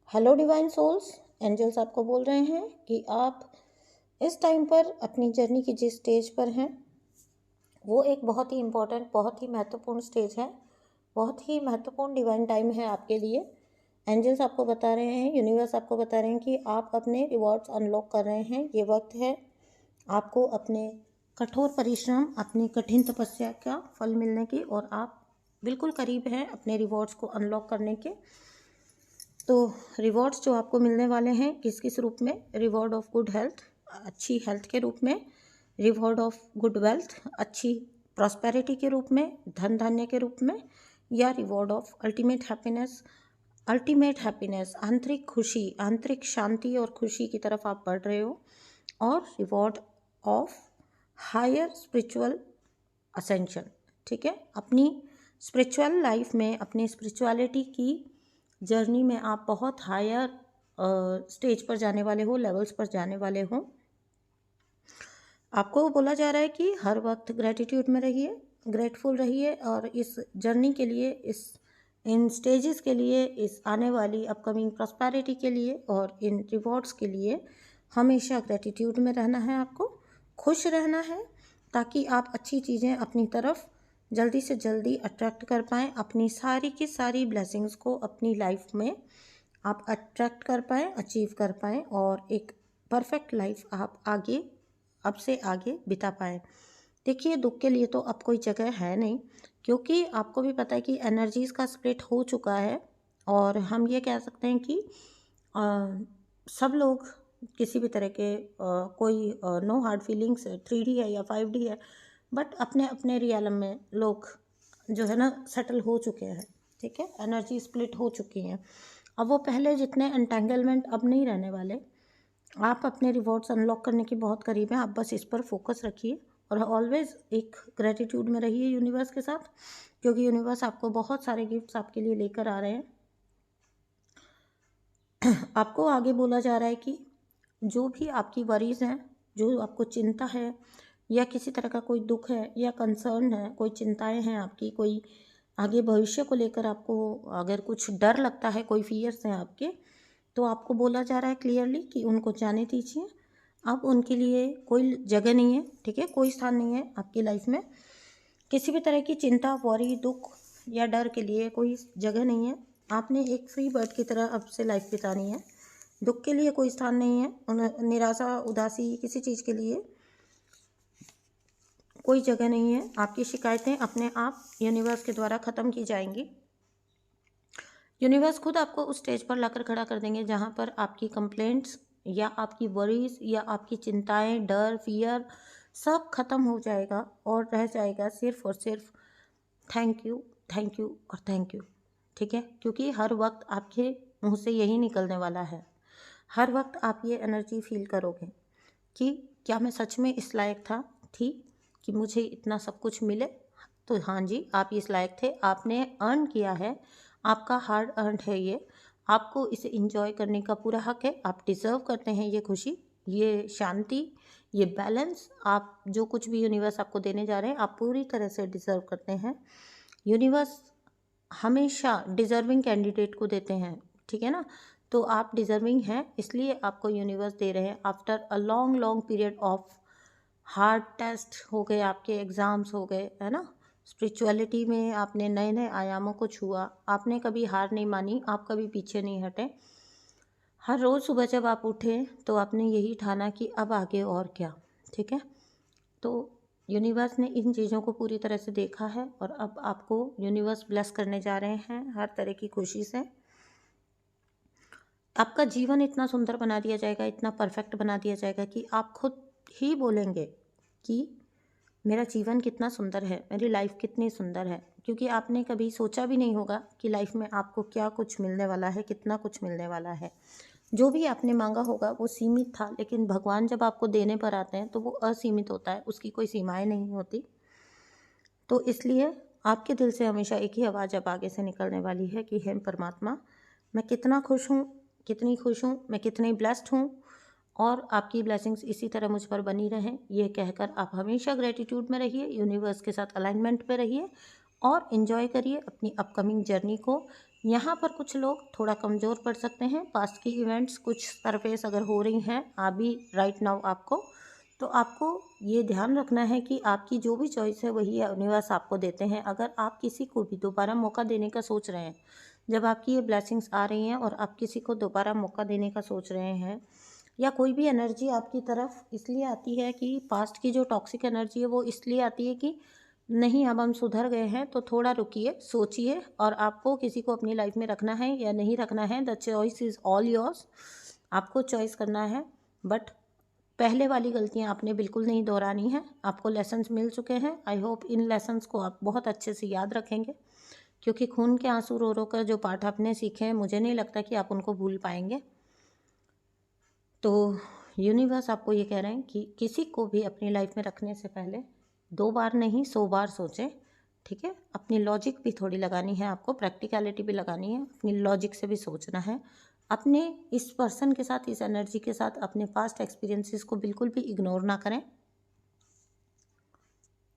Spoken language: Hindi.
हेलो डिवाइन सोल्स, एंजल्स आपको बोल रहे हैं कि आप इस टाइम पर अपनी जर्नी की जिस स्टेज पर हैं वो एक बहुत ही इम्पोर्टेंट, बहुत ही महत्वपूर्ण स्टेज है। बहुत ही महत्वपूर्ण डिवाइन टाइम है आपके लिए। एंजल्स आपको बता रहे हैं, यूनिवर्स आपको बता रहे हैं कि आप अपने रिवॉर्ड्स अनलॉक कर रहे हैं। ये वक्त है आपको अपने कठोर परिश्रम, अपनी कठिन तपस्या का फल मिलने की, और आप बिल्कुल करीब हैं अपने रिवॉर्ड्स को अनलॉक करने के। तो रिवॉर्ड्स जो आपको मिलने वाले हैं किस किस रूप में? रिवॉर्ड ऑफ गुड हेल्थ, अच्छी हेल्थ के रूप में। रिवॉर्ड ऑफ गुड वेल्थ, अच्छी प्रॉस्पेरिटी के रूप में, धन धान्य के रूप में। या रिवॉर्ड ऑफ अल्टीमेट हैप्पीनेस, आंतरिक खुशी, आंतरिक शांति और खुशी की तरफ आप बढ़ रहे हो। और reward of higher spiritual ascension. ठीक है, अपनी स्पिरिचुअल लाइफ में, अपनी स्पिरिचुअलिटी की जर्नी में आप बहुत हायर स्टेज पर जाने वाले हो, लेवल्स पर जाने वाले हो। आपको बोला जा रहा है कि हर वक्त ग्रेटिट्यूड में रहिए, ग्रेटफुल रहिए, और इस जर्नी के लिए, इन स्टेजेस के लिए, इस आने वाली अपकमिंग प्रॉस्पेरिटी के लिए और इन रिवॉर्ड्स के लिए हमेशा ग्रेटिट्यूड में रहना है। आपको खुश रहना है ताकि आप अच्छी चीज़ें अपनी तरफ जल्दी से जल्दी अट्रैक्ट कर पाएँ। अपनी सारी की सारी ब्लेसिंग्स को अपनी लाइफ में आप अट्रैक्ट कर पाएँ, अचीव कर पाएँ, और एक परफेक्ट लाइफ आप आगे, अब से आगे बिता पाएँ। देखिए, दुख के लिए तो अब कोई जगह है नहीं, क्योंकि आपको भी पता है कि एनर्जीज़ का स्प्लिट हो चुका है। और हम ये कह सकते हैं कि सब लोग किसी भी तरह के कोई नो हार्ड फीलिंग्स, 3D है या 5D है, बट अपने अपने रियलम में लोग जो है ना सेटल हो चुके हैं। ठीक है, एनर्जी स्प्लिट हो चुकी हैं। अब वो पहले जितने एंटेंगलमेंट अब नहीं रहने वाले। आप अपने रिवॉर्ड्स अनलॉक करने के बहुत करीब हैं। आप बस इस पर फोकस रखिए और ऑलवेज एक ग्रेटिट्यूड में रहिए यूनिवर्स के साथ, क्योंकि यूनिवर्स आपको बहुत सारे गिफ्ट्स आपके लिए लेकर आ रहे हैं। आपको आगे बोला जा रहा है कि जो भी आपकी वरीज हैं, जो आपको चिंता है, या किसी तरह का कोई दुख है या कंसर्न है, कोई चिंताएं हैं आपकी, कोई आगे भविष्य को लेकर आपको अगर कुछ डर लगता है, कोई फियर्स हैं आपके, तो आपको बोला जा रहा है क्लियरली कि उनको जाने दीजिए। अब उनके लिए कोई जगह नहीं है। ठीक है, कोई स्थान नहीं है आपकी लाइफ में। किसी भी तरह की चिंता, वरी, दुख या डर के लिए कोई जगह नहीं है। आपने एक फ्री बर्ड की तरह अब से लाइफ बितानी है। दुख के लिए कोई स्थान नहीं है, निराशा, उदासी, किसी चीज़ के लिए कोई जगह नहीं है। आपकी शिकायतें अपने आप यूनिवर्स के द्वारा ख़त्म की जाएंगी। यूनिवर्स खुद आपको उस स्टेज पर लाकर खड़ा कर देंगे जहाँ पर आपकी कंप्लेंट्स या आपकी वरीज या आपकी चिंताएं, डर, फियर सब खत्म हो जाएगा, और रह जाएगा सिर्फ और सिर्फ थैंक यू, थैंक यू और थैंक यू। ठीक है, क्योंकि हर वक्त आपके मुंह से यही निकलने वाला है। हर वक्त आप ये एनर्जी फील करोगे कि क्या मैं सच में इस लायक थी कि मुझे इतना सब कुछ मिले। तो हाँ जी, आप इस लायक थे, आपने अर्न किया है, आपका हार्ड अर्नड है ये। आपको इसे इंजॉय करने का पूरा हक है। आप डिज़र्व करते हैं ये खुशी, ये शांति, ये बैलेंस। आप जो कुछ भी यूनिवर्स आपको देने जा रहे हैं, आप पूरी तरह से डिज़र्व करते हैं। यूनिवर्स हमेशा डिज़र्विंग कैंडिडेट को देते हैं। ठीक है ना, तो आप डिज़र्विंग हैं, इसलिए आपको यूनिवर्स दे रहे हैं। After a long long period of hard test हो गए, आपके एग्ज़ाम्स हो गए, है ना। स्पिरिचुअलिटी में आपने नए नए आयामों को छुआ, आपने कभी हार नहीं मानी, आप कभी पीछे नहीं हटे। हर रोज़ सुबह जब आप उठे तो आपने यही ठाना कि अब आगे और क्या। ठीक है, तो यूनिवर्स ने इन चीज़ों को पूरी तरह से देखा है, और अब आपको यूनिवर्स ब्लेस करने जा रहे हैं हर तरह की खुशी से। आपका जीवन इतना सुंदर बना दिया जाएगा, इतना परफेक्ट बना दिया जाएगा कि आप खुद ही बोलेंगे कि मेरा जीवन कितना सुंदर है, मेरी लाइफ कितनी सुंदर है। क्योंकि आपने कभी सोचा भी नहीं होगा कि लाइफ में आपको क्या कुछ मिलने वाला है, कितना कुछ मिलने वाला है। जो भी आपने मांगा होगा वो सीमित था, लेकिन भगवान जब आपको देने पर आते हैं तो वो असीमित होता है, उसकी कोई सीमाएं नहीं होती। तो इसलिए आपके दिल से हमेशा एक ही आवाज़ अब आगे से निकलने वाली है कि हे परमात्मा, मैं कितना खुश हूँ, कितनी खुश हूँ, मैं कितनी ब्लेस्ड हूँ, और आपकी ब्लेसिंग्स इसी तरह मुझ पर बनी रहें। ये कहकर आप हमेशा ग्रेटिट्यूड में रहिए, यूनिवर्स के साथ अलाइनमेंट में रहिए, और इन्जॉय करिए अपनी अपकमिंग जर्नी को। यहाँ पर कुछ लोग थोड़ा कमज़ोर पड़ सकते हैं। पास्ट की इवेंट्स कुछ सरफेस अगर हो रही हैं अभी राइट नाउ आपको, तो आपको ये ध्यान रखना है कि आपकी जो भी चॉइस है वही यूनिवर्स आपको देते हैं। अगर आप किसी को भी दोबारा मौका देने का सोच रहे हैं, जब आपकी ये ब्लेसिंग्स आ रही हैं और आप किसी को दोबारा मौका देने का सोच रहे हैं, या कोई भी एनर्जी आपकी तरफ इसलिए आती है कि पास्ट की जो टॉक्सिक एनर्जी है वो इसलिए आती है कि नहीं अब हम सुधर गए हैं, तो थोड़ा रुकिए, सोचिए, और आपको किसी को अपनी लाइफ में रखना है या नहीं रखना है, the choice is all yours. आपको चॉइस करना है, बट पहले वाली गलतियां आपने बिल्कुल नहीं दोहरानी है। आपको लेसन्स मिल चुके हैं। आई होप इन लेसन्स को आप बहुत अच्छे से याद रखेंगे, क्योंकि खून के आंसू रो रो कर जो पाठ आपने सीखे हैं मुझे नहीं लगता कि आप उनको भूल पाएंगे। तो यूनिवर्स आपको ये कह रहे हैं कि किसी को भी अपनी लाइफ में रखने से पहले 2 बार नहीं 100 बार सोचें, ठीक है। अपनी लॉजिक भी थोड़ी लगानी है, आपको प्रैक्टिकलिटी भी लगानी है, अपनी लॉजिक से भी सोचना है। अपने इस पर्सन के साथ, इस एनर्जी के साथ अपने पास्ट एक्सपीरियंसेस को बिल्कुल भी इग्नोर ना करें।